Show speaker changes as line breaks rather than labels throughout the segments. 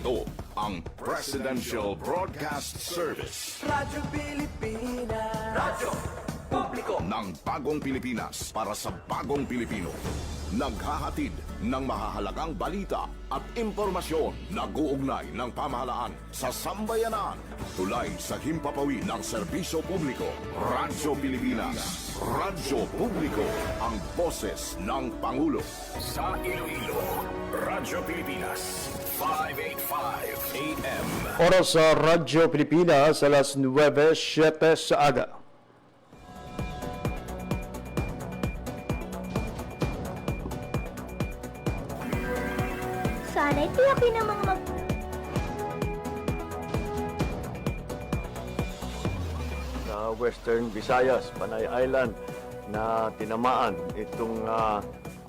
Ito ang Presidential Broadcast Service.
Radyo Pilipinas. Radyo Publiko
Ng bagong Pilipinas para sa bagong Pilipino. Naghahatid ng mahahalagang balita at impormasyon na guugnay ng pamahalaan sa sambayanan. Tulay sa himpapawid ng serbisyo publiko. Radyo Pilipinas. Radyo Publiko. Ang boses ng Pangulo. Sa Iloilo, Radyo Pilipinas. 585 AM.
Oras sa Radyo Pilipinas, alas 9:07 sa aga.
Sana'y tiyakin ng mga
sa Western Visayas, Panay Island, na tinamaan itong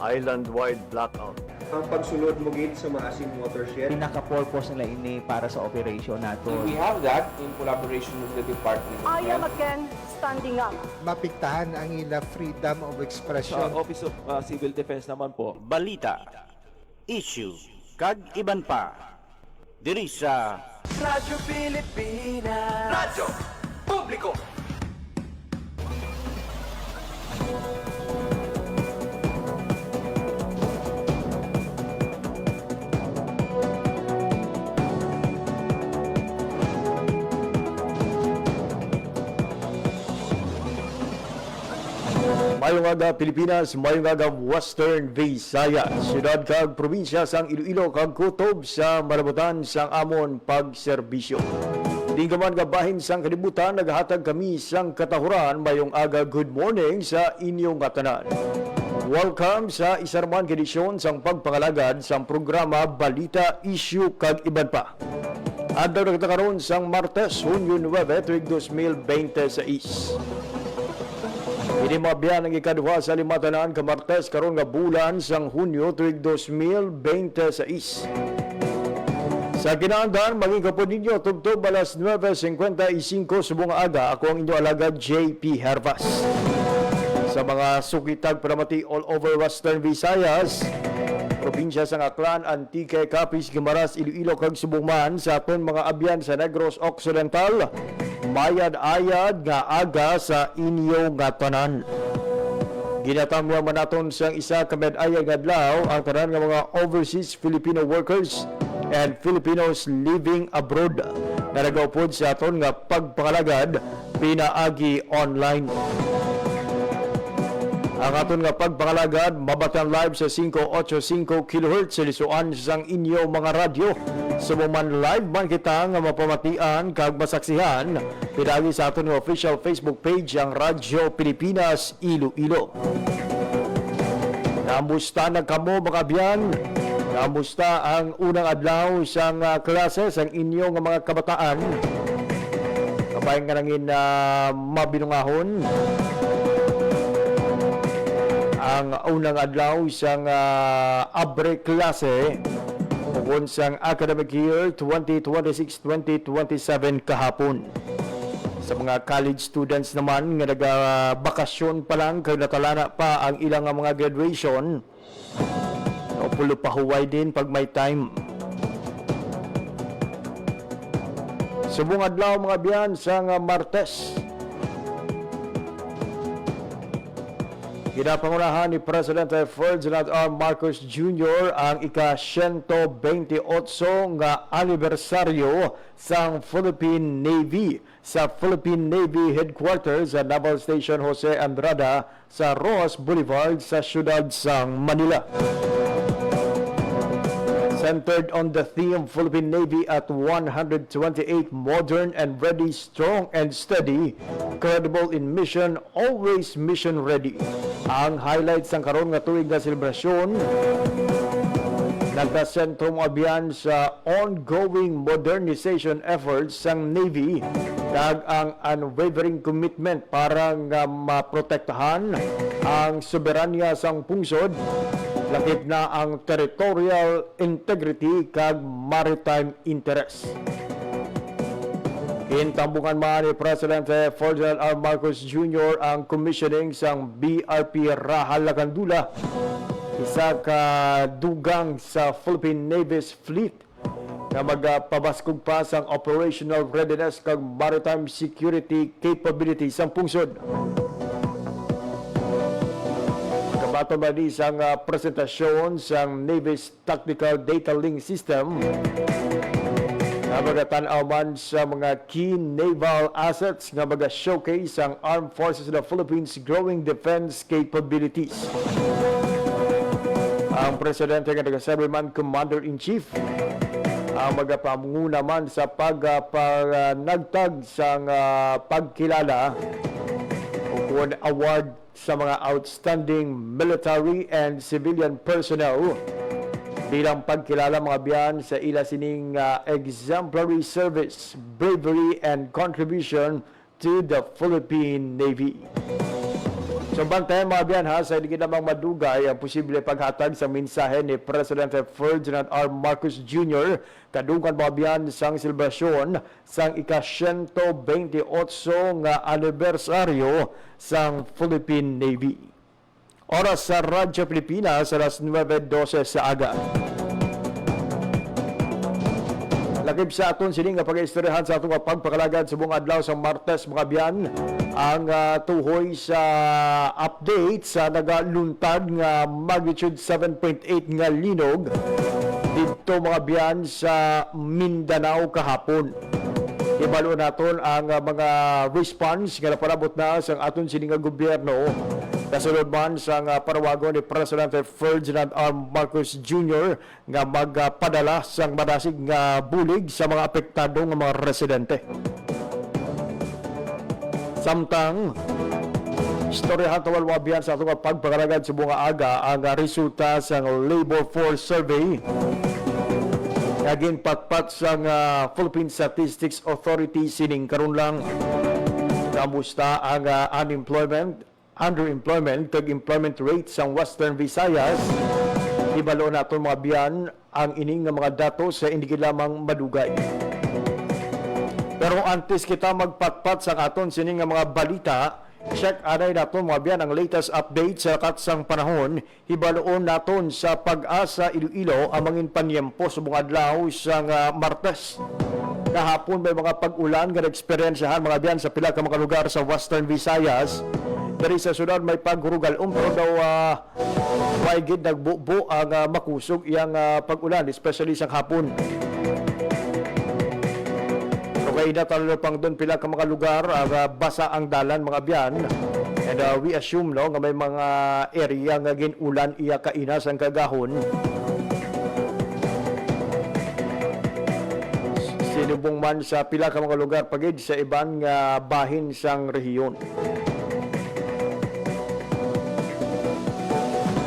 island-wide blackout.
Ang pagsulod mo gid sa Maasim watershed.
Pinaka-purpose nila ini para sa operation nato.
We have that in collaboration with the Department of
I am
Health.
again standing up.
Mapiktahan ang ila freedom of
Sa
expression.
Office of Civil Defense naman po,
balita, issue, kag iban pa. Diri sa
Radyo Pilipinas. Radyo Publiko.
Mayong aga Pilipinas, mayong aga Western Visayas, syudad kag probinsya sang Iloilo kag kutob sa malabutan sang amon pagserbisyo. Di gaman nga bahin sang kalibutan, naghatag kami sang katahuran mayong aga good morning sa inyong katanan. Welcome sa isarman edisyon sang pagpangalagad sang programa Balita, Issue kag iban pa. Adlaw na karon sang Martes, Hunyo 9, tuig 2026. Ini mabiyan ang ikaduha sa limatanan ka Martes karon nga bulan sang Hunyo tuig 2026. Sa kinaandan, maging kapod ninyo tugtog alas 9:55 subong aga. Ako ang inyo alagad JP Hervas. Sa mga sukitag pramati all over Western Visayas, probinsya sa Aklan, Antique, Capiz, Guimaras, Iloilo kag Subong sa aton mga abyan sa Negros Occidental, mayad-ayad nga aga sa inyo nga tanan. Ginatamya man naton sa isa ka med-ayag adlaw ang tanan nga mga overseas Filipino workers and Filipinos living abroad na nagaupod sa aton nga pagpangalagad pinaagi online. Ang aton nga pagpangalagad mabatan live sa 585 kHz sa lisuan sang inyo mga radyo. Sumuman live man kita nga mapamatian kag masaksihan pinagi sa aton nga official Facebook page ang Radyo Pilipinas Iloilo. Namusta na kamo mga biyan? Namusta ang unang adlaw sang klase sang inyo nga mga kabataan? Kabayan nga nangin mabinungahon ang unang adlaw sang abre klase ukon sang academic year 2026-2027 kahapon. Sa mga college students naman nga nagbakasyon pa lang kay natalana pa ang ilang mga graduation, pulo pa huway din pag may time. Subong adlaw mga biyan sang Martes, ginapangunahan ni Presidente Ferdinand R. Marcos Jr. ang ika-128 nga anibersaryo sa Philippine Navy sa Philippine Navy Headquarters sa Naval Station Jose Andrada sa Rojas Boulevard sa siyudad sang Manila. Centered on the theme Philippine Navy at 128 modern and ready, strong and steady, credible in mission, always mission ready. Ang highlights ng karon nga tuig nga selebrasyon nagdasentro mo abiyan sa ongoing modernization efforts sang Navy kag ang unwavering commitment para nga maprotektahan ang soberanya sang pungsod, lakip na ang territorial integrity kag maritime interest. Intambungan man ni Presidente Ferdinand R. Marcos Jr. ang commissioning sang BRP Rahal Lacandula, isa ka dugang sa Philippine Navy's fleet nga magpabaskog pa sang operational readiness kag maritime security capability sang pungsod. Kabato ba di sang presentasyon sang Navy's Tactical Data Link System nga magatan-aw man sa mga key naval assets nga maga-showcase ang Armed Forces of the Philippines' growing defense capabilities. Ang presidente nga nagasabi man Commander-in-Chief ang magapamunguna man sa pagpanagtag sang pagkilala o kung award sa mga outstanding military and civilian personnel bilang pagkilala mga biyan sa ila sining exemplary service, bravery, and contribution to the Philippine Navy. So bantayan mga biyan ha, sa hindi namang madugay ang posible paghatag sa mensahe ni President Ferdinand R. Marcos Jr. kadungkan mga biyan sang selebrasyon sang ika-128 nga anibersaryo sang Philippine Navy. Oras sa Radyo Pilipinas, alas 9:12 sa aga. Lakib sa aton sining nga pag-istoryahan sa atong pagpakalagad sa buong adlaw sa Martes mga biyan ang tuhoy sa update sa nagaluntad nga magnitude 7.8 nga linog dito mga biyan sa Mindanao kahapon. Ibalo naton ang mga response nga naparabot na sa aton sining nga gobyerno. Kasunod man sa parawagon ni Presidente Ferdinand R. Marcos Jr. nga magpadala sang madasig nga bulig sa mga apektado nga mga residente. Samtang istoryahan tawal wabiyan sa atong pagpakalagad sa bunga aga ang resulta sa labor force survey nga ginpatpat sa Philippine Statistics Authority sining karon lang. Kamusta ang unemployment, underemployment kag employment rate sa Western Visayas? Ibalo naton mga biyan ang ining nga mga datos sa hindi lamang madugay. Pero antes kita magpatpat sa aton sining nga mga balita, check anay naton mga biyan ang latest update sa katsang panahon. Hibaloon naton sa Pag-asa Iloilo ang mangin panyempo sa buong adlaw sa Martes. Kahapon may mga pag-ulan nga eksperyensyahan mga biyan sa pila ka mga lugar sa Western Visayas. Dari sa sunod may paghurugal pero daw may gid nagbubo ang makusog iyang pag-ulan, especially sa hapon. Okay na talo pang doon pila ka mga lugar basa ang dalan mga biyan. And we assume no nga may mga area nga ginulan iya kainas ang kagahon. Sinubong man sa pila ka mga lugar pagid sa iban nga bahin sang rehiyon.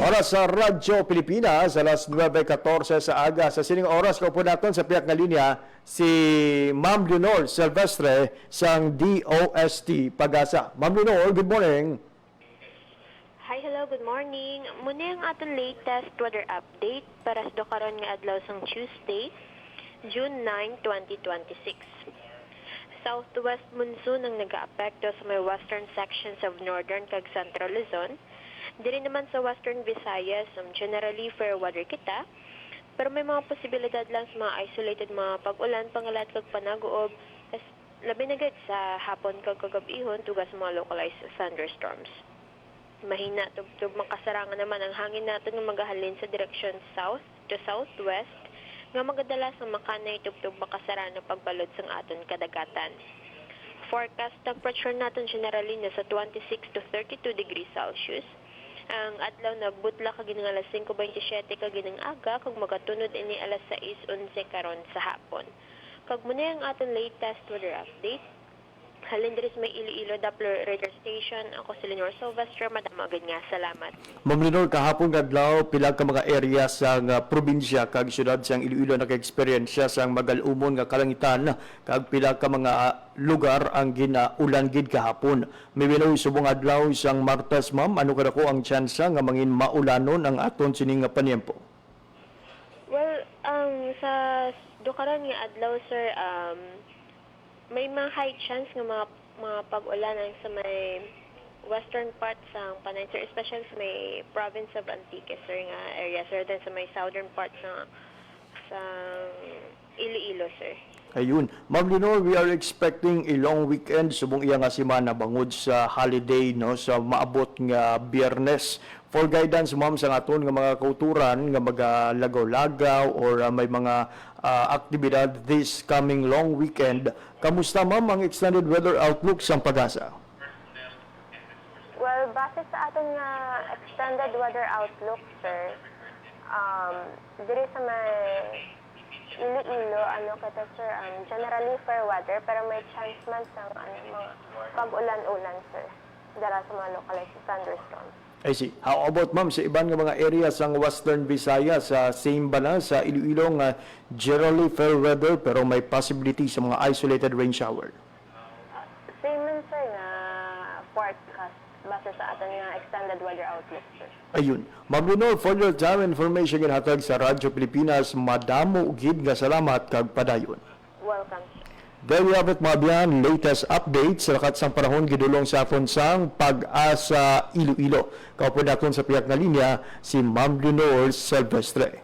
Oras sa Radyo Pilipinas, alas 9:14 sa aga. Sa sining oras ko po natin sa piyak nga linya si Ma'am Leonor Silvestre sang DOST Pag-asa. Ma'am Leonor, good morning.
Hi, hello, good morning. Muna ang aton latest weather update para sa karon nga adlaw sang Tuesday, June 9, 2026. Southwest monsoon ang nag-aapekto sa may western sections of northern kag central Luzon. Diri naman sa Western Visayas, generally fair weather kita, pero may mga posibilidad lang sa mga isolated mga pag-ulan, pangalat kag panaguob, labi na gid sa hapon kag kagabihon tugas mga localized thunderstorms. Mahina tubtub makasarangan naman ang hangin naton nga magahalin sa direksyon south to southwest nga magadala sa makanay tubtub makasara ng pagbalod sang aton kadagatan. Forecast temperature natin generally nasa 26 to 32 degrees Celsius. Ang adlaw na butla kaginang alas 5:27 kaginang aga kag magatunod ini alas 6:11 karon sa hapon. Kag muna ang aton latest weather update. Halin diri sa may Iloilo Doppler radar station. Ako si Leonor Silvestre, madamo agad nga salamat.
Ma'am Leonor, kahapon adlaw pila ka mga area sa probinsya kag syudad sang Iloilo naka-eksperyensya sang magalumon nga kalangitan kag pila ka mga lugar ang ginaulan gid kahapon. May binuy subong adlaw sang Martes, ma'am, ano kadako ang tsansa nga mangin maulanon ang aton sining nga panyempo?
Well, sa dukaran nga adlaw sir, may mga high chance nga mga pag-ulanan sa may western part sa Panay sir, especially sa may province of Antique sir nga area sir, then sa may southern part sa Iloilo Iloilo, sir.
Ayun. Ma'am Leonor, we are expecting a long weekend. Subong iya nga si Mana bangod sa holiday, no, sa maabot nga Biyernes. For guidance, ma'am, sa aton nga mga kauturan nga magalagaw-lagaw or may mga aktibidad this coming long weekend. Kamusta, ma'am, ang extended weather outlook sa Pag-asa?
Well, base sa aton nga extended weather outlook, sir, diri sa may Iloilo, kita sir, generally fair weather, pero may chance man sa mga pag-ulan-ulan, sir, dara sa mga localized thunderstorms.
I see. How about, ma'am, sa ibang nga mga areas ng Western Visayas, sa same ba na, sa Iloilo nga generally fair weather, pero may possibility sa mga isolated rain shower?
Same man, sir, na forecast base sa aton nga extended weather outlook, sir.
Ayun. Ma'am Leonor, for your time information ginhatag sa Radyo Pilipinas, madamo ugid nga salamat kag padayon.
Welcome, sir.
There we have it, mga biyan, latest updates sa lakat sang panahon gidulong sa aton sang Pag-asa Iloilo. Kaupod naton sa piyak na linya si Ma'am Leonor Silvestre.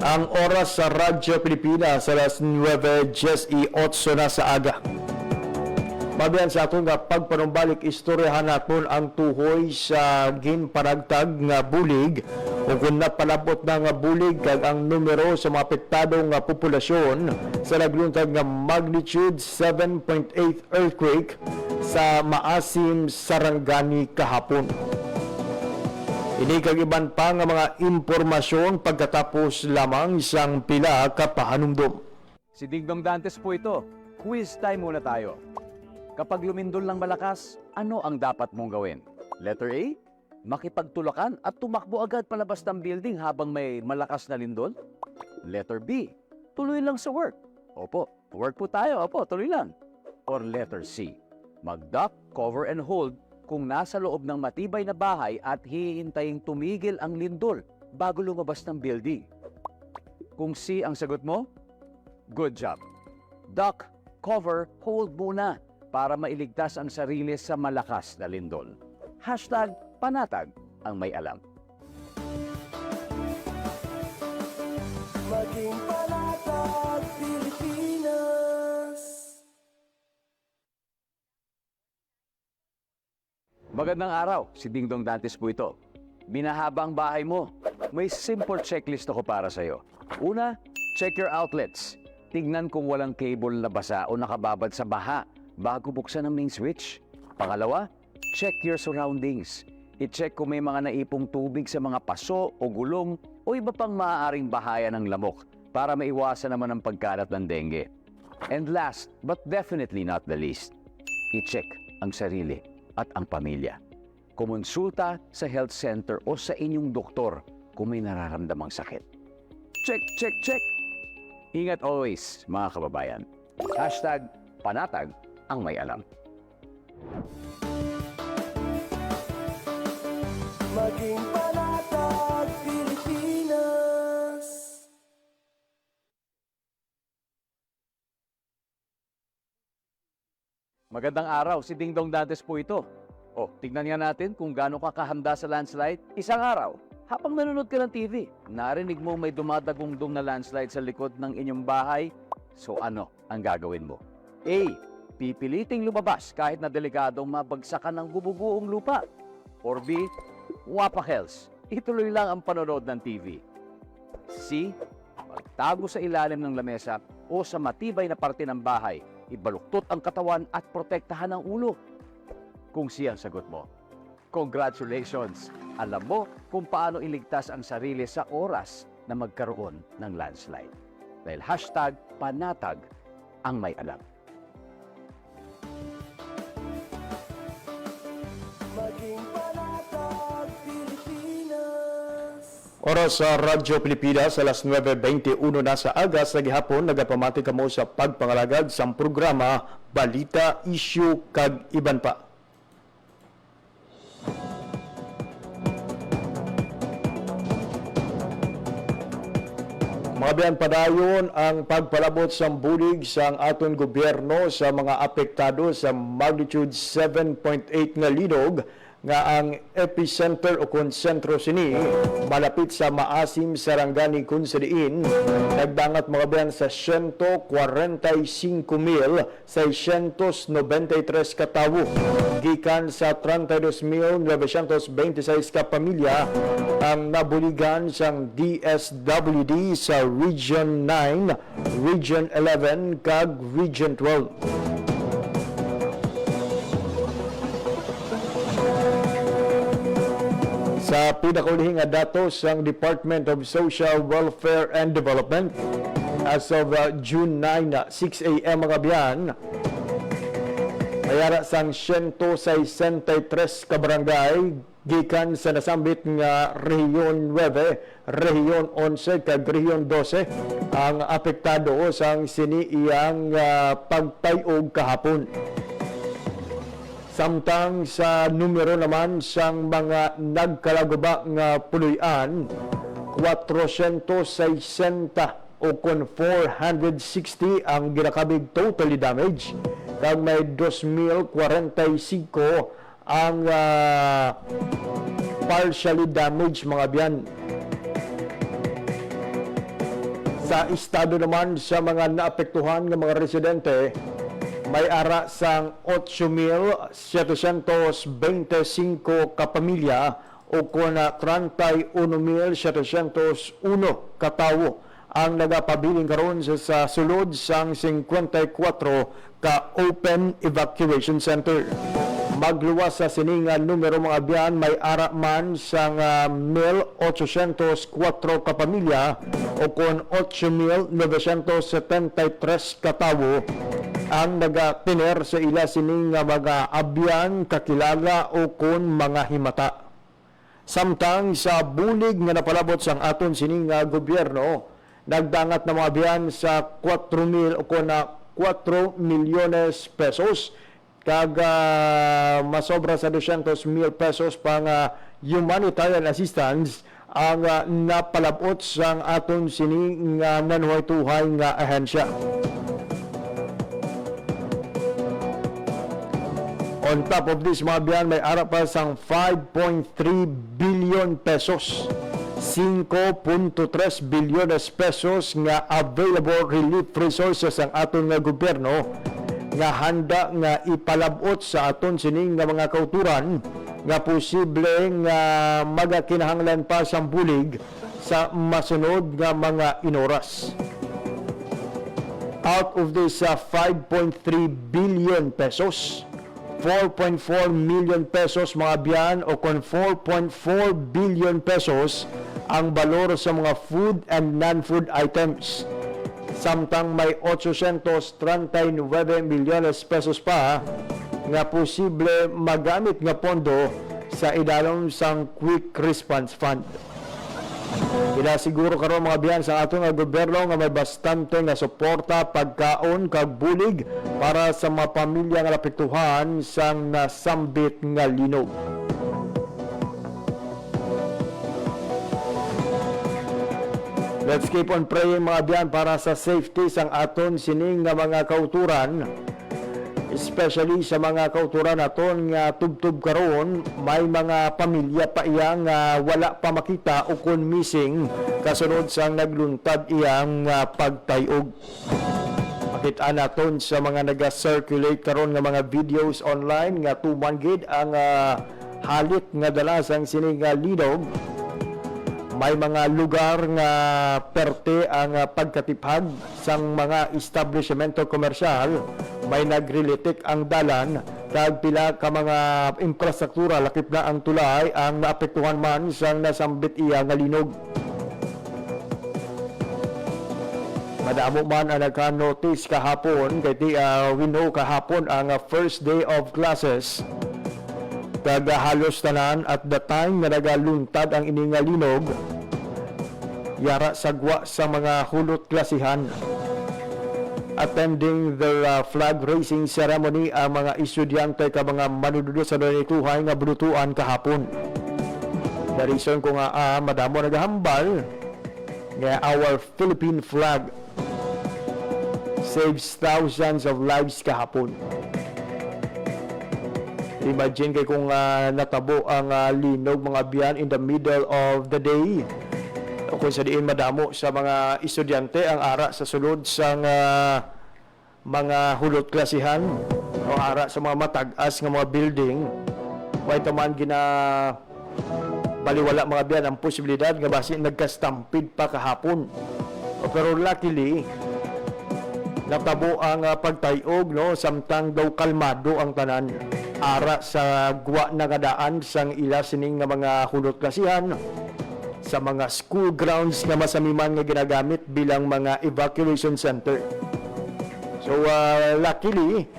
Ang oras sa Radyo Pilipinas alas 9:18 na sa aga. Mabiyan sa aton nga pagpanumbalik, istoryahan naton ang tuhoy sa ginpanagtag nga bulig o kung napalabot na nga bulig kag ang numero sa mga apektado nga populasyon sa nagluntag nga magnitude 7.8 earthquake sa Maasim, Sarangani kahapon. Ini kag iban pa nga mga impormasyon pagkatapos lamang isang pila ka pahanumdom.
Si Dingdong Dantes po ito. Quiz time muna tayo. Kapag lumindol ng malakas, ano ang dapat mong gawin? Letter A, makipagtulakan at tumakbo agad palabas ng building habang may malakas na lindol? Letter B, tuloy lang sa work. Opo, work po tayo. Opo, tuloy lang. Or letter C, mag-duck, cover and hold kung nasa loob ng matibay na bahay at hihintaying tumigil ang lindol bago lumabas ng building. Kung C ang sagot mo, good job. Duck, cover, hold muna para mailigtas ang sarili sa malakas na lindol. Hashtag panatag ang may alam.
Maging panatag, Pilipinas.
Magandang araw, si Dingdong Dantes po ito. Binahaba ang bahay mo. May simple checklist ako para sa'yo. Una, check your outlets. Tignan kung walang cable na basa o nakababad sa baha bago buksan ang main switch. Pangalawa, check your surroundings. I-check kung may mga naipong tubig sa mga paso o gulong o iba pang maaaring bahaya ng lamok para maiwasan naman ang pagkalat ng dengue. And last, but definitely not the least, i-check ang sarili at ang pamilya. Kumonsulta sa health center o sa inyong doktor kung may nararamdamang sakit. Check, check, check! Ingat always, mga kababayan. Hashtag panatag ang may alam.
Maging panatag, Pilipinas.
Magandang araw, si Dingdong Dantes po ito. O, tignan nga natin kung gaano ka kahanda sa landslide. Isang araw, habang nanonood ka ng TV, narinig mo may dumadagungdong na landslide sa likod ng inyong bahay. So ano ang gagawin mo? A. Pipiliting lumabas kahit na delikadong mabagsakan ng bububuong lupa. Or B. Wapakels, ituloy lang ang panonood ng TV. C. Magtago sa ilalim ng lamesa o sa matibay na parte ng bahay. Ibaluktot ang katawan at protektahan ang ulo. Kung C ang sagot mo, congratulations! Alam mo kung paano iligtas ang sarili sa oras na magkaroon ng landslide. Dahil hashtag panatag ang may alam.
Maging panatag, Pilipinas.
Oras sa Radyo Pilipinas, alas 9:21 na sa agas, nagihapon, nagapamati kamo sa pagpangalagad sa programa Balita, Issue, kag Iban pa. Mga biyan padayon ang pagpalabot sa bulig sa aton gobyerno sa mga apektado sa magnitude 7.8 nga linog nga ang epicenter o konsentro sini malapit sa Maasim, Sarangani, kung sa diin nagdangat mga biyan sa 145,693 katawo gikan sa 32,926 ka pamilya ang nabuligan sang DSWD sa Region 9, Region 11 kag Region 12. Sa pinakaulihing nga datos ng Department of Social Welfare and Development, as of June 9, 6 a.m. mga biyan, mayara sang 163 ka barangay gikan sa nasambit nga Rehiyon 9, Rehiyon 11 kag Rehiyon 12 ang apektado sang siniiyang pagtayog kahapon. Samtang sa numero naman sang mga nagkalaguba nga puloy-an, 460 o kon 460 ang ginakabig totally damage, kag may 2,045 ang partially damaged mga biyan. Sa estado naman sa mga naapektuhan ng mga residente, may ara sang 8,725 kapamilya o kuna 31,701 katawo ang nagapabiling karon sa sulod sang 54 ka open evacuation center. Magluwas sa sininga numero mga biyan, may ara man sang 1,804 kapamilya o kon 8,973 katawo ang nagatiner sa ila sining nga mga abyan, kakilala o kon mga himata. Samtang sa bulig nga napalabot sang aton sining nga gobyerno, nagdangat na mga abyan sa 4,000 o kon 4 milyones pesos kag masobra sa 200,000 pesos pang humanitarian assistance ang napalabot sang aton sining nga nanuhay-tuhay nga ahensya. On top of this, mga biyan, may ara pa sang 5.3 billion pesos. 5.3 bilyones pesos nga available relief resources ang aton nga gobyerno nga handa nga ipalabot sa aton sining nga mga kauturan nga posible nga magakinahanglan pa sang bulig sa masunod nga mga inoras. Out of this 5.3 billion pesos, 4.4 million pesos mga biyan o kon 4.4 billion pesos ang balor sa mga food and non-food items. Samtang may 839 milyones pesos pa nga posible magamit nga pondo sa idalom sang Quick Response Fund. Siguro karon mga biyan sa aton nga gobyerno nga may bastante nga suporta, pagkaon kag bulig para sa mga pamilya nga napektuhan sang nasambit nga linog. Let's keep on praying mga biyan para sa safety sang aton sining nga mga kauturan, especially sa mga kauturan naton nga tubtub karon may mga pamilya pa iyang wala pa makita o kun missing kasunod sang nagluntad iyang pagtayog. Makita naton sa mga naga-circulate karon nga mga videos online nga tuman gid ang halit nga dala sang sining linog. May mga lugar nga perte ang pagkatipag sang mga establishmento komersyal, may nagrilitik ang dalan, kag pila ka mga infrastruktura lakip na ang tulay ang naapektuhan man sang nasambit iya nga linog. Madamo man ang nagka-notice kahapon kay we know kahapon ang first day of classes. Kag halos tanan at the time nga nagaluntad ang ining linog, yara sagwa sa mga hulot klasihan. Attending their flag raising ceremony ang mga estudyante ka mga manunod sa nanituhay nga bulutuan kahapon. The reason ko nga madamo nagahambal nga our Philippine flag saves thousands of lives kahapon. Imagine kay kung natabo ang linog mga biyan in the middle of the day. O kung sa diin madamo sa mga estudyante ang ara sa sulod sa mga hulot klasihan o ara sa mga matag-as nga mga building. Way taman gina baliwala mga biyan ang posibilidad nga basi nagka-stampede pa kahapon. Pero luckily, natabo ang pagtayog, no, samtang daw kalmado ang tanan ara sa guwa na kadaan sang ila sining nga mga hulot klasihan sa mga school grounds nga masamiman nga ginagamit bilang mga evacuation center. So luckily,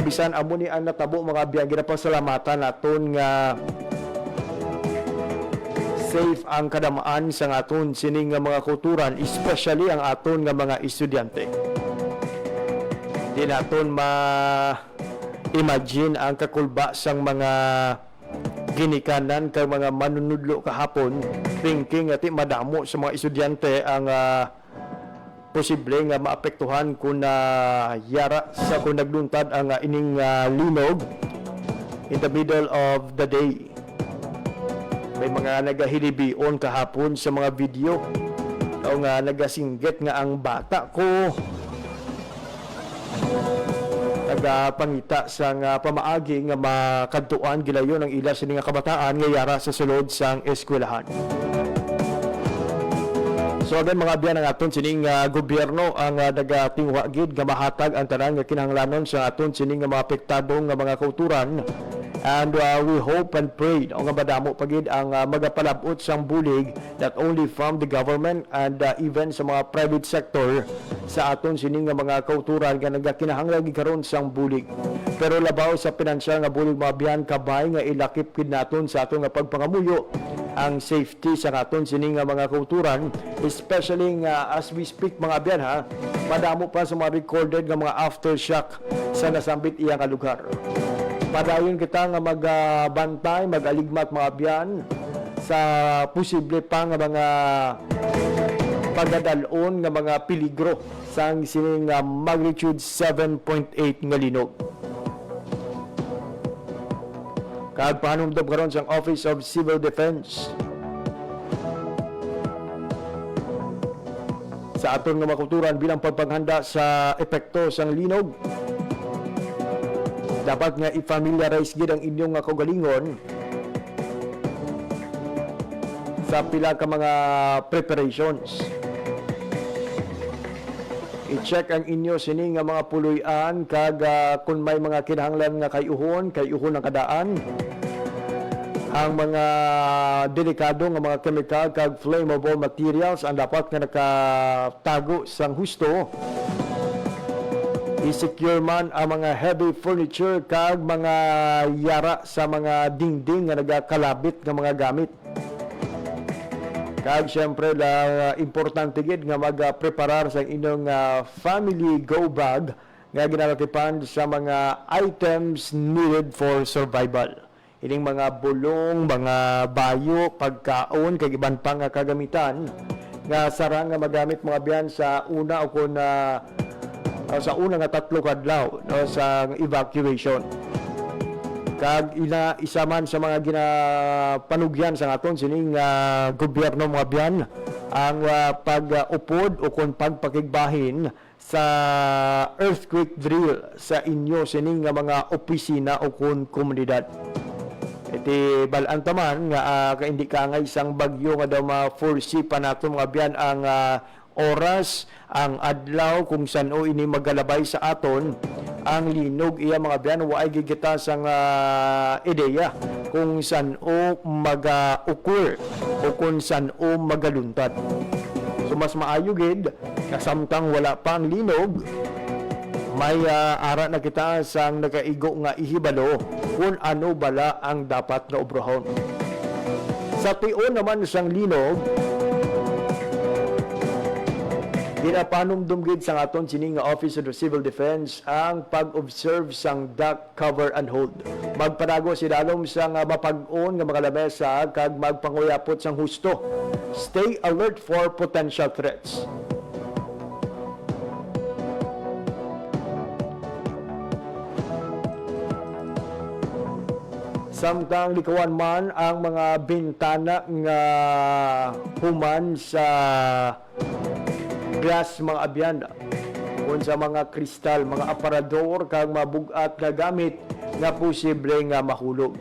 bisan amo ni ang natabo mga biyan ginapasalamatan naton nga safe ang kadamaan sa aton sining nga mga kulturan, especially ang aton nga mga estudyante. Di naton ma-imagine ang kakulba sang mga ginikanan kay mga manunudlo kahapon, thinking ati madamo sa mga estudyante ang posible nga maapektuhan kung yara sa kung nagluntad ang ining linog in the middle of the day. May mga nagahilibion kahapon sa mga video o nga nagasinggit nga ang bata ko nagapangita sa nga pamaagi nga makadtuan gilayon ang ila sini nga kabataan nga yara sa sulod sang eskwelahan. So again mga biyan ang aton sining gobyerno ang nagatingwa gid nga mahatag ang tanan nga kinahanglanon sa aton sining nga mga apektadong nga mga kulturan. And we hope and pray o nga madamo pagid ang magapalabot sang bulig not only from the government and even sa mga private sector sa aton sining nga mga kauturan nga nagakinahanglan karon sang bulig. Pero labaw sa pinansyal nga bulig mga biyan kabay nga ilakip kid naton sa aton nga pagpangamuyo ang safety sa aton sining nga mga kauturan, especially as we speak mga biyan ha, madamo pa sa mga recorded nga mga aftershock sa nasambit iyang lugar. Padayon kita nga magbantay, mag-aligmat mga biyan sa posible pa nga mga pagdadalon nga mga peligro sa sining magnitude 7.8 nga linog. Kag panumdom karon sa Office of Civil Defense sa aton nga makulturan bilang pagpaghanda sa epekto sang linog. Dapat nga i-familiarize gid ang inyong nga kaugalingon sa pila ka mga preparations. I-check ang inyo sini nga mga puloy-an kag kung may mga kinahanglan nga kayuhon ang kadaan. Ang mga delikado nga mga chemical kag flammable materials ang dapat nga nakatago sang husto. I-secure man ang mga heavy furniture kag mga yara sa mga dingding nga nagakalabit nga mga gamit. Kag syempre la importante gid nga magpreparar sa inyong family go bag nga ginalakipan sa mga items needed for survival. Ining mga bulong, mga bayo, pagkaon kag iban pa nga kagamitan nga sarang nga magamit mga biyan sa una o kun sa una nga 3 kadlaw no, sa evacuation. Kag isa man sa mga ginapanugyan sa aton sining gobyerno mga biyan ang pag-upod o kung pagpakigbahin sa earthquake drill sa inyo sining mga opisina o kung komunidad. Iti balaan taman nga hindi ka nga isang bagyo nga daw ma-foresee pa nato mga biyan ang oras, ang adlaw kung saan o ini magalabay sa aton ang linog iya mga biyan waay gigita sang ideya kung saan o mag-occur o kung saan o magaluntad. So mas maayo gid kasamtang wala pang linog may ara na kita sang nakaigo nga ihibalo kung ano bala ang dapat na obrohon. Sa tion naman sang linog ginapanumdum gid sa aton sining nga Office of the Civil Defense ang pag-observe sang duck cover and hold. Magpanago si dalom sang mapag-on nga mga lamesa kag magpanguyapot sang husto. Stay alert for potential threats. Samtang likawan man ang mga bintana nga human sa glass mga abyan kung sa mga kristal, mga aparador kag mabugat nga gamit nga posible nga mahulog.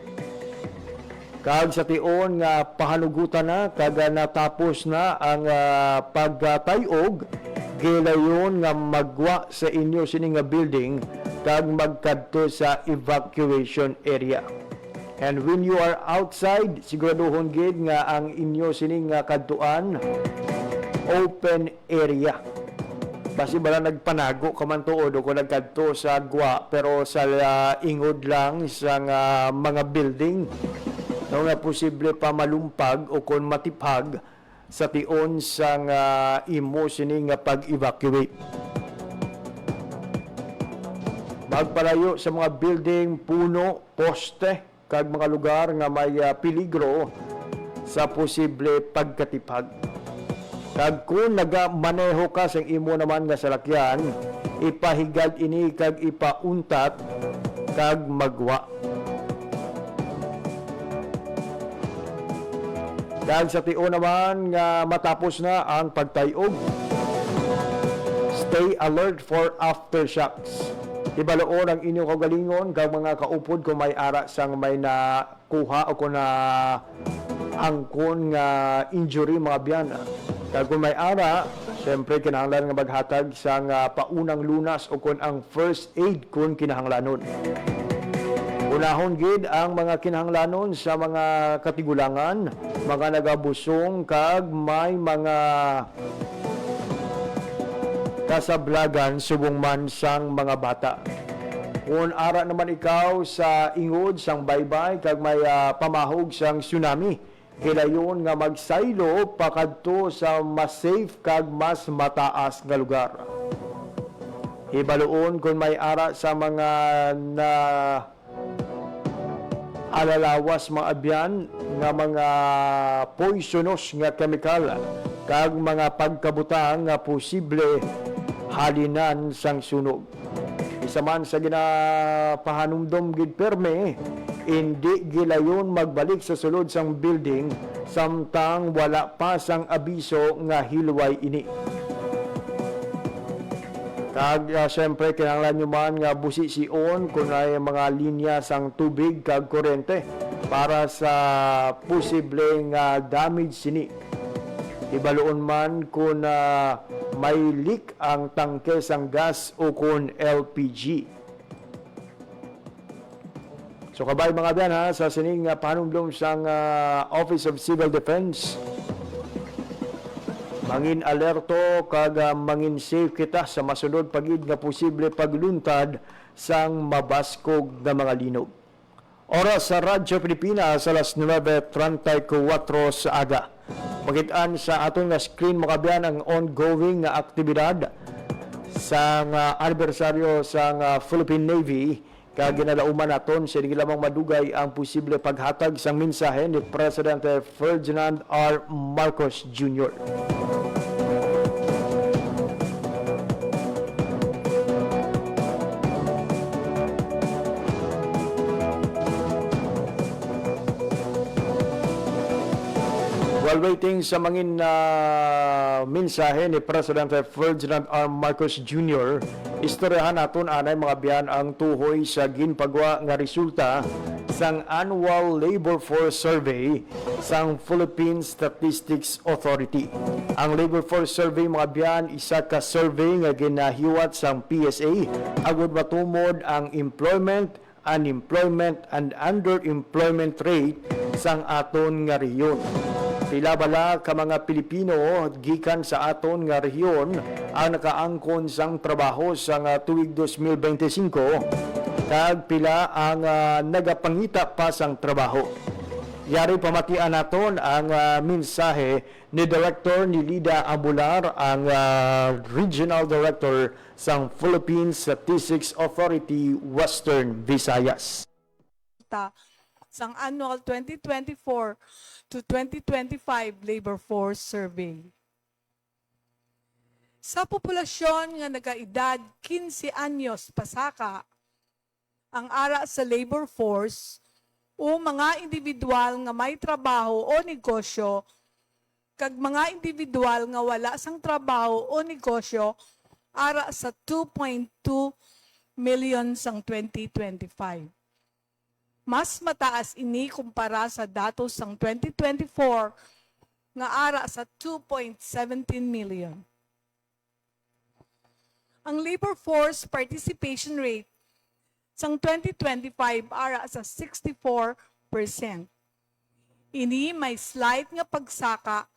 Kag sa tion nga pahanugutan na kag natapos na ang pagtayog, gilayon nga magwa sa inyo sini nga building kag magkadto sa evacuation area. And when you are outside, siguraduhon gid nga ang inyo sini nga kadtuan open area. Basi bala nagpanago ka man tuod o kung nagkadto sa gwa pero sa ingod lang sa mga building no nga posible pa malumpag o kung matipag sa tion sa imo sini nga pag-evacuate. Magpalayo sa mga building, puno, poste, kag mga lugar nga may peligro sa posible pagkatipag. Kag kung nagamaneho ka sa imo naman nga salakyan, ipahigad ini kag ipauntat kag magwa. Kag sa tion naman nga matapos na ang pagtayog, stay alert for aftershocks. Ibaloon ang inyong kagalingon kag mga kaupod kung may ara sang may nakuha o kung na angkon nga injury mga biyan. Kag kung may ara, siyempre kinahanglan nga maghatag sang paunang lunas o kung ang first aid kung kinahanglanon. Unahon gid ang mga kinahanglanon sa mga katigulangan, mga nagabusong kag may mga kasablagan subong man sang mga bata. Kung ara naman ikaw sa ingod sang baybay kag may pamahog sang tsunami, kilayon nga magsaylo pakadto sa mas safe kag mas mataas nga lugar. Hibaluon kung may ara sa mga na alalawas mga abyan nga mga poisonous nga chemical kag mga pagkabutang nga posible halinan sang sunog. Isa man sa ginapahanumdom gid perme, hindi gilayon magbalik sa sulod sang building samtang wala pa sang abiso nga hilway ini. Kag siyempre kinahanglan nyo man nga busi-sion kung ay mga linya sang tubig kag kuryente para sa posible nga damage sini. Ibaloon man kung may leak ang tangke sang gas o kung LPG. So kabay mga biyan ha, sa sining panumdum sang Office of Civil Defense, mangin alerto kag mangin safe kita sa masunod pagid nga posible pagluntad sang mabaskog na mga linog. Oras sa Radyo Pilipinas alas 9:34 sa aga. Pagitaan sa aton nga screen makabiyan ang ongoing nga aktibidad sa anibersaryo sa Philippine Navy kag ginalauman naton sa di lamang madugay ang posible paghatag sang mensahe ni Presidente Ferdinand R. Marcos Jr. While waiting sa mangin mensahe ni Presidente Ferdinand R. Marcos Jr., istoryahan naton anay mga biyan ang tuhoy sa ginpagwa nga resulta sang Annual Labor Force Survey sang Philippine Statistics Authority. Ang Labor Force Survey mga biyan isa ka survey nga ginahiwat sang PSA agud matumod ang employment, unemployment and underemployment rate sang aton nga rehiyon. Pila bala ka mga Pilipino gikan sa aton nga rehiyon ang nakaangkon sang trabaho sang tuig 2025 kag pila ang nagapangita pa sang trabaho. Yari pamatian naton ang mensahe ni Director ni Lida Abular, ang Regional Director sang Philippine Statistics Authority Western Visayas.
Sang annual 2024 to 2025 Labor Force Survey. Sa populasyon nga nagaedad 15 anyos pasaka, ang ara sa labor force o mga individual nga may trabaho o negosyo kag mga individual nga wala sang trabaho o negosyo ara sa 2.2 million sang 2025. Mas mataas ini kumpara sa datos sang 2024 nga ara sa 2.17 million. Ang labor force participation rate sang 2025 ara sa 64%. Ini may slight nga pagsaka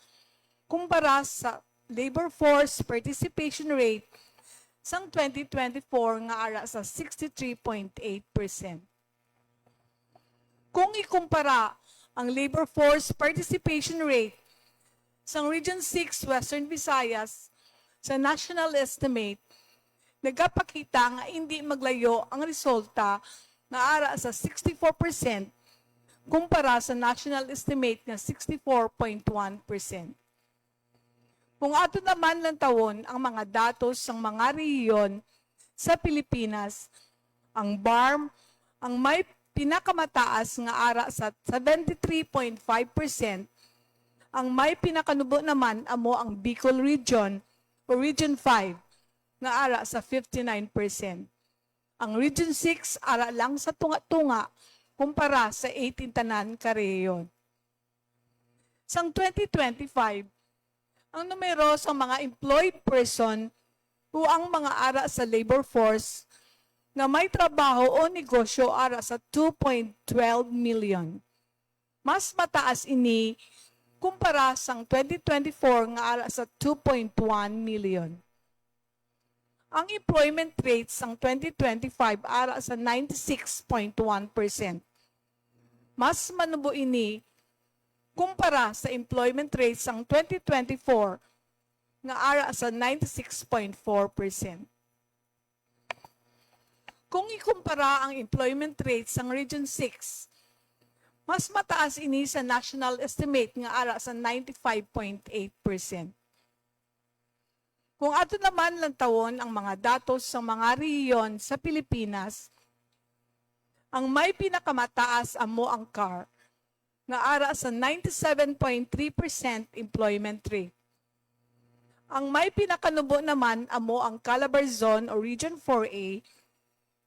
kumpara sa labor force participation rate sang 2024 nga ara sa 63.8%. Kung ikumpara ang labor force participation rate sang Region 6 Western Visayas sa national estimate, nagapakita nga hindi maglayo ang resulta na ara sa 64% kumpara sa national estimate nga 64.1%. Kung ato naman lang tawon ang mga datos ng mga rehiyon sa Pilipinas, ang BARM ang may pinakamataas nga ara sa 73.5%, ang may pinakanubo naman amo ang Bicol Region o Region 5 nga ara sa 59%. Ang Region 6 ara lang sa tunga-tunga kumpara sa 18 tanan ka rehiyon. Sang 2025, ang numero sa mga employed person o ang mga ara sa labor force na may trabaho o negosyo ara sa 2.12 million. Mas mataas ini kumpara sang 2024 nga ara sa 2.1 million. Ang employment rate sang 2025 ara sa 96.1%. Mas manubo ini kumpara sa employment rate sang 2024 nga ara sa 96.4%. Kung ikumpara ang employment rate sang Region 6, mas mataas ini sa national estimate nga ara sa 95.8%. Kung ato naman lang tawon ang mga datos sa mga rehiyon sa Pilipinas, ang may pinakamataas amo ang CAR nga ara sa 97.3% employment rate. Ang may pinakanubo naman amo ang Calabar Zone o Region 4A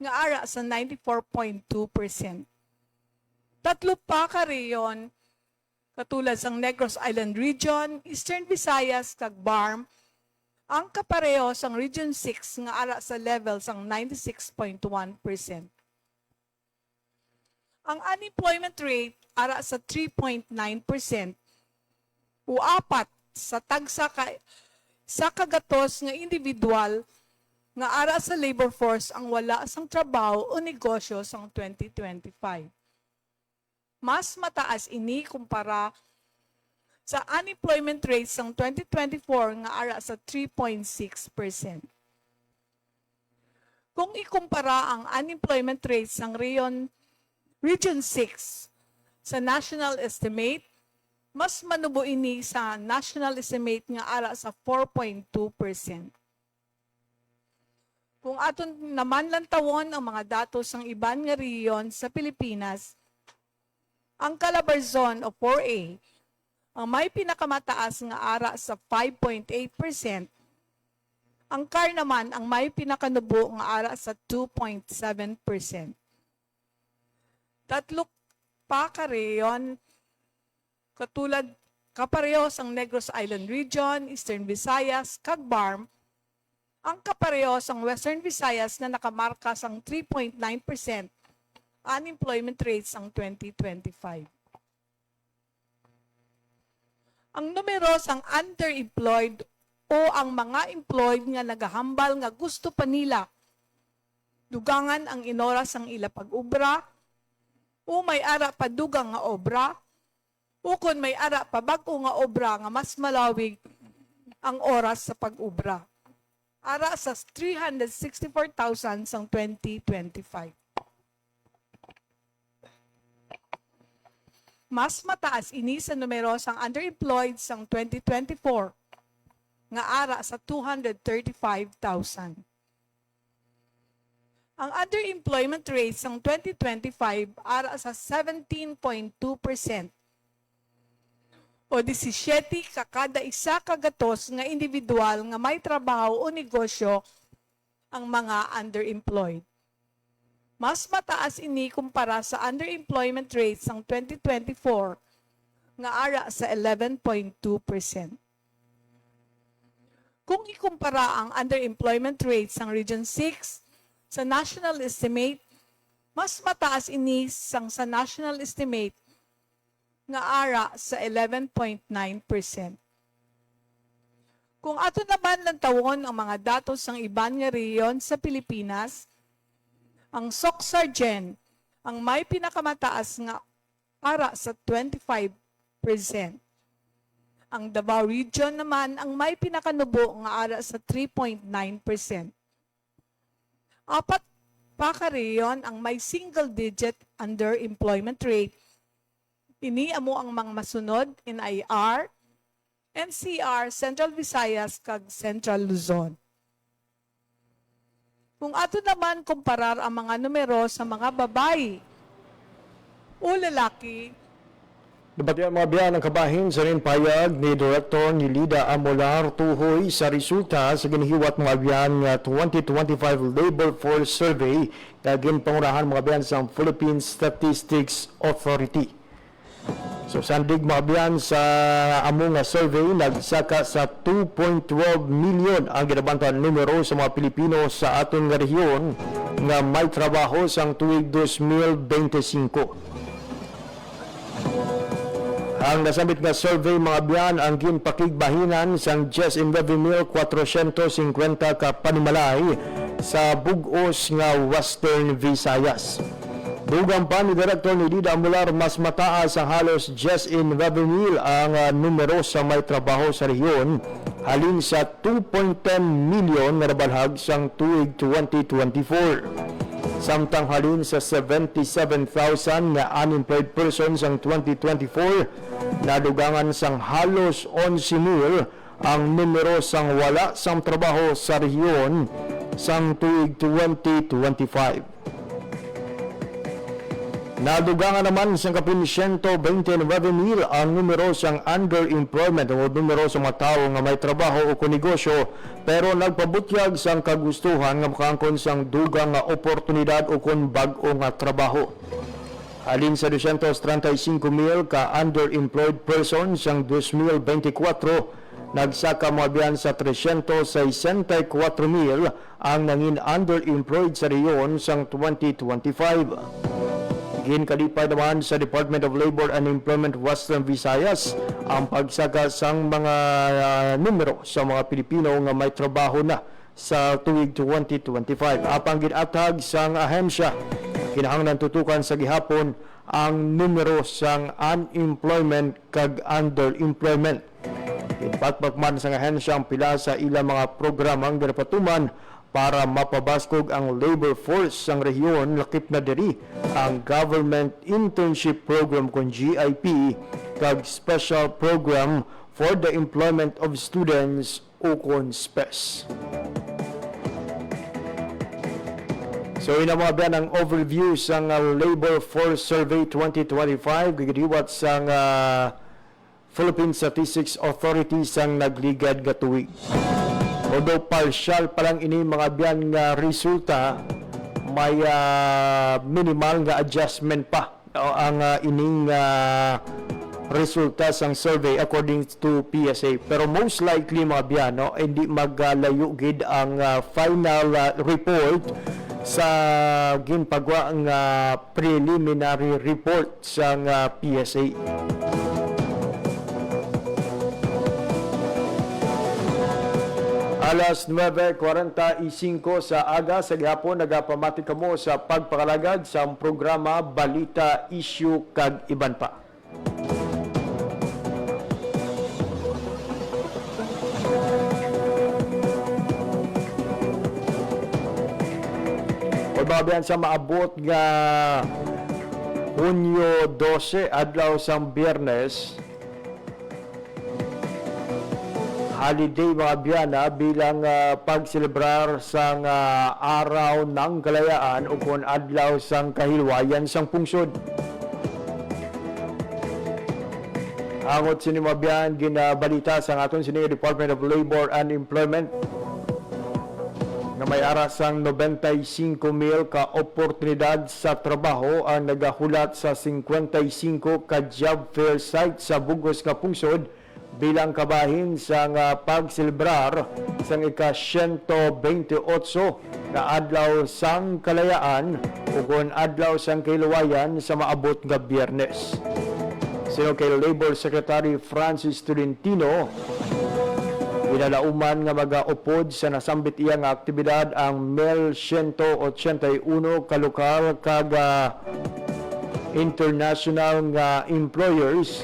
nga ara sa 94.2%. Tatlo pa ka rehiyon katulad sang Negros Island Region, Eastern Visayas kag BARM ang kapareho sang Region 6 nga ara sa level sang 96.1%. Ang unemployment rate ara sa 3.9% o apat sa tagsa sa kagatos nga individual nga ara sa labor force ang wala sang trabaho o negosyo sang 2025. Mas mataas ini kumpara sa unemployment rate sang 2024 nga ara sa 3.6%. Kung ikumpara ang unemployment rate sang Region 6 sa national estimate, mas manubo ini sa national estimate nga ara sa 4.2%. Kung aton naman lang tawon ang mga datos ng iban nga rehiyon sa Pilipinas, ang Calabar Zone o 4A ang may pinakamataas nga ara sa 5.8%, ang CAR naman ang may pinakanubo nga ara sa 2.7%. Tatlo pa ka rehiyon katulad kapareho sang Negros Island Region, Eastern Visayas, kag BARM, ang kapareho sang Western Visayas na nakamarka sang 3.9% unemployment rate sang 2025. Ang numero sang underemployed o ang mga employed nga nagahambal nga gusto pa nila dugangan ang inoras sang ila pag-ubra o may ara pa dugang nga obra o kung may ara pa bag-o nga obra nga mas malawig ang oras sa pag-ubra. Ara sa 364,000 sang 2025. Mas mataas ini sa numero sang underemployed sang 2024 nga ara sa 235,000. Ang underemployment rate sa 2025 ara sa 17.2%. O 17 kakada isa kagatos nga individual nga may trabaho o negosyo ang mga underemployed. Mas mataas ini kumpara sa underemployment rate sa 2024 nga ara sa 11.2%. Kung ikumpara ang underemployment rate sa Region 6 sa national estimate, mas mataas ini sa national estimate nga ara sa 11.9%. Kung ato naman lang tawon ang mga datos ng iban nga rehiyon sa Pilipinas, ang Soc-Sargen ang may pinakamataas nga ara sa 25%. Ang Davao Region naman ang may pinakanubo nga ara sa 3.9%. Apat pa ka rehiyon ang may single-digit underemployment rate. Ini amo ang mga masunod, NIR, NCR, Central Visayas, kag Central Luzon. Kung ato naman kumparar ang mga numero sa mga babae o lalaki,
Nabatian mga biyan ang kabahin sa rin payag ni Director Nilida Amolar tuhoy sa resulta sa ginihiwat mga biyan nga 2025 Labor Force Survey na ginpangurahan mga biyan sa Philippine Statistics Authority. So sandig mga biyan sa among nga survey, nagsaka sa 2.12 million ang ginabantan numero sa mga Pilipino sa aton nga rehiyon nga may trabaho sang tuig 2025. Ang nasabit nga survey mga biyan ang ginpakigbahinan sang Jess in 450 ka panimalay sa bugos nga Western Visayas. Dugang pa ni Director Nilida Amolar, mas mataas ang halos Jess in 9,000 ang numero sa may trabaho sa rehiyon halin sa 2.10 million nga nabalhag sang tuig 2024. Samtang halin sa 77,000 na unemployed persons ang 2024, nadugangan sang halos 11,000 ang numero sang wala sang trabaho sa rehiyon sang tuig 2025. Nadugangan naman sa kapin 129,000 ang numero sang underemployment o numero sa mga tao nga may trabaho o kunegosyo pero nagpabutyag sang kagustuhan nga makangkon sang dugang nga oportunidad o kun bag-o nga trabaho. Halin sa 235,000 ka underemployed persons sang 2024, nagsaka mga biyan sa 364,000 ang nangin underemployed sa rehiyon sang 2025. Ginkalipay naman sa Department of Labor and Employment Western Visayas ang pagsaka sang mga numero sa mga Pilipino nga may trabaho na sa tuig 2025. Apang ginatag sang ahensya, kinahanglan tutukan sa gihapon ang numero sang unemployment kag underemployment. Ipatpakman sa ahensya ang pila sa ilang mga programang ginapatuman para mapabaskog ang labor force sang rehiyon, lakip na diri ang Government Internship Program kung GIP kag Special Program for the Employment of Students o kung SPES. So inamabian ang overview sang Labor Force Survey 2025 gigdiwat sang Philippine Statistics Authority sang nagligad nga tuig. Although partial pa lang ini mga biyan nga resulta, may minimal nga adjustment pa ang ining resulta sang survey according to PSA. Pero most likely mga biyan, hindi maglayo gid ang final report sa ginpagwa ang preliminary report sang PSA. Alas 9:45 sa aga sa gihapon nagapamati kamo sa pagpakalagad sa programa Balita, Issue kag Iban pa. Pagbabayan sa maabot nga Hunyo 12 adlaw sang Biyernes, holiday mga biyana bilang pagselebrar sang araw ng kalayaan o kung adlaw sang kahilwayan sang pungsod. Angot sini mga biyan ginabalita sa aton sini Department of Labor and Employment nga may ara sang 95,000 ka oportunidad sa trabaho ang nagahulat sa 55 ka job fair site sa bugos nga pungsod bilang kabahin sa pagsilbrar sang ika-128 na adlaw sang kalayaan o kung adlaw sang kailuwayan sa maabot nga Biyernes. Sino kay Labor Secretary Francis Tolentino, ginalauman nga magaupod sa nasambit iya nga aktibidad ang MEL 181 ka lokal kag international nga employers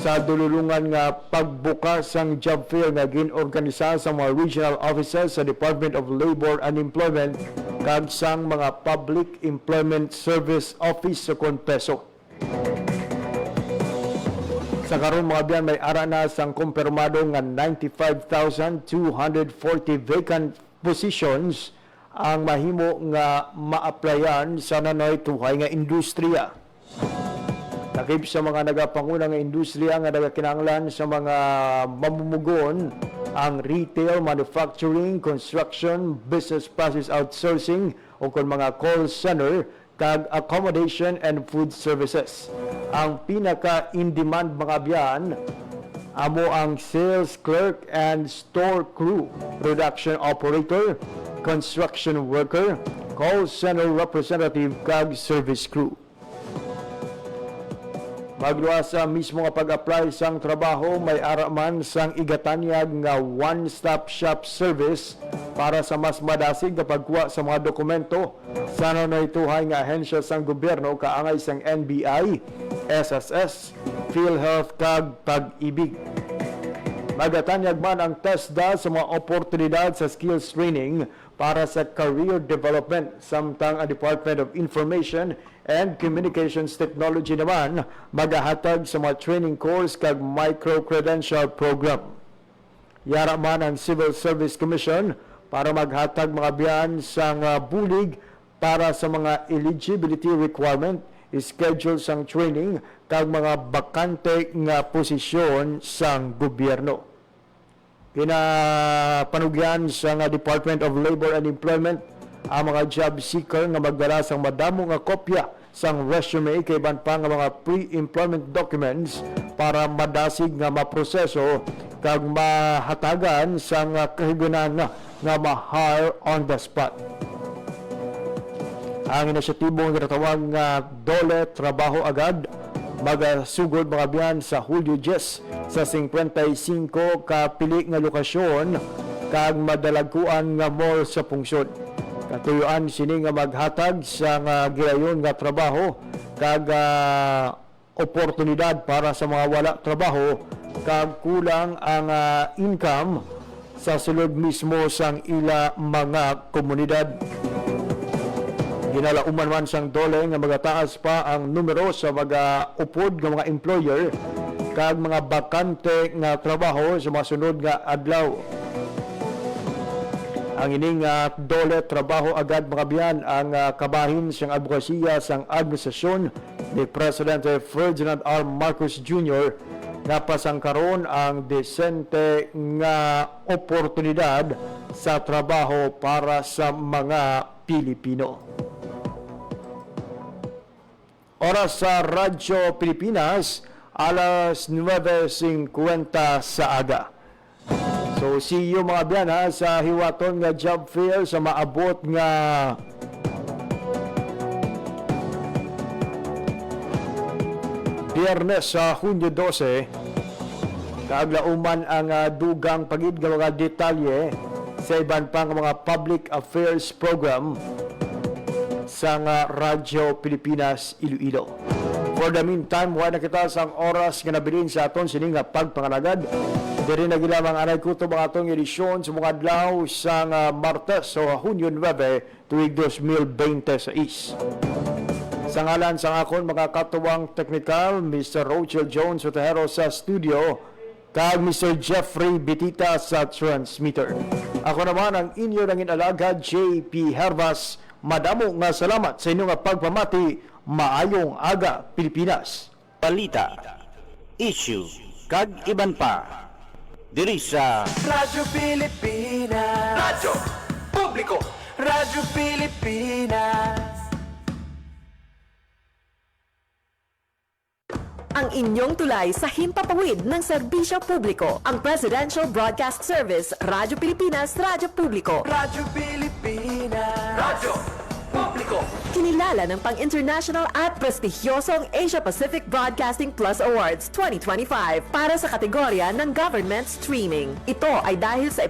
sa dululungan nga pagbukas sang job fair nga ginorganisa sa mga regional offices sa Department of Labor and Employment kag sang mga Public Employment Service Office sa Konpeso. Sa karon mga biyan may ara na sang kumpirmado nga 95,240 vacant positions ang mahimo nga ma-applyan sa nanoy tuhay nga industriya. Nakip sa mga nagapanguna nga industriya nga nagakinahanglan sa mga mamumugon ang retail, manufacturing, construction, business process outsourcing o kung mga call center kag accommodation and food services. Ang pinaka-in-demand mga biyan amo ang sales clerk and store crew, production operator, construction worker, call center representative kag service crew. Magluwas sa mismo nga pag-apply sang trabaho, may araman sang igatanyag nga one-stop shop service para sa mas madasig nga pagkuha sa mga dokumento sa nanaytuhay nga ahensya sang gobyerno kaangay sang NBI, SSS, PhilHealth kag Pag-ibig. Magatanyag man ang TESDA sa mga oportunidad sa skills training para sa career development, samtang ang Department of Information and Communications Technology naman magahatag sa mga training course kag micro-credential program. Yara man ang Civil Service Commission para maghatag mga biyan sang bulig para sa mga eligibility requirement, schedule sang training kag mga bakante nga posisyon sang gobyerno. Kinapanugyan sa Department of Labor and Employment ang mga job seeker nga magdala sang madamo nga kopya sang resume kay ban pa nga mga pre-employment documents para madasig nga maproseso kag mahatagan sang kahigunan nga ma-hire on the spot. Ang inisyatibo nga ginatawag nga Dole Trabaho Agad magasugod mga biyan sa Hulyo 10 sa 55 ka pili nga lokasyon kag madalagkuan nga mall sa pungsod. Katuyuan sini nga maghatag sa gilayon nga trabaho kag oportunidad para sa mga wala trabaho kag kulang ang income sa sulod mismo sang ila mga komunidad. Ginalauman man sang Dole nga magataas pa ang numero sa mga upod nga mga employer kag mga bakante nga trabaho sa mga sunod nga adlaw. Ang ining Dole Trabaho Agad mga biyan ang kabahin siyang advokasya sang administrasyon ni Presidente Ferdinand R. Marcos Jr. na pasangkaron ang desente nga oportunidad sa trabaho para sa mga Pilipino. Oras sa Radyo Pilipinas, alas 9:50 sa aga. So see you mga biyan sa hiwaton nga job fair sa maabot nga Biyernes sa Hunyo 12. Kaglauman ang dugang pagid nga mga detalye sa iban pang mga public affairs program sa Radyo Pilipinas Iloilo. For the meantime, wala na kita sa oras nga nabilin sa aton sining nga pagpangalagad. Diri na gilamang anay kutob ang atong edisyon sa mga adlaw sa Martes o Hunyo 9 tuig 2026. Sa ngalan sa akon mga katuwang teknikal, Mr. Rochelle Jones Otero sa studio, kag Mr. Jeffrey Betita sa transmitter. Ako naman ang inyo nangin alagad, JP Hervas. Madamo nga salamat sa inyong pagpamati. Maayong aga, Pilipinas.
Balita, issue, kag iban pa. Diri sa
Radyo Pilipinas. Radyo Publiko. Radyo Pilipinas.
Ang inyong tulay sa himpapawid ng serbisyo publiko. Ang Presidential Broadcast Service, Radyo Pilipinas, Radyo Publiko.
Radyo Pilipinas. Radyo Publiko.
Kinilala ng pang-international at prestigyosong Asia Pacific Broadcasting Plus Awards 2025 para sa kategorya ng Government Streaming. Ito ay dahil sa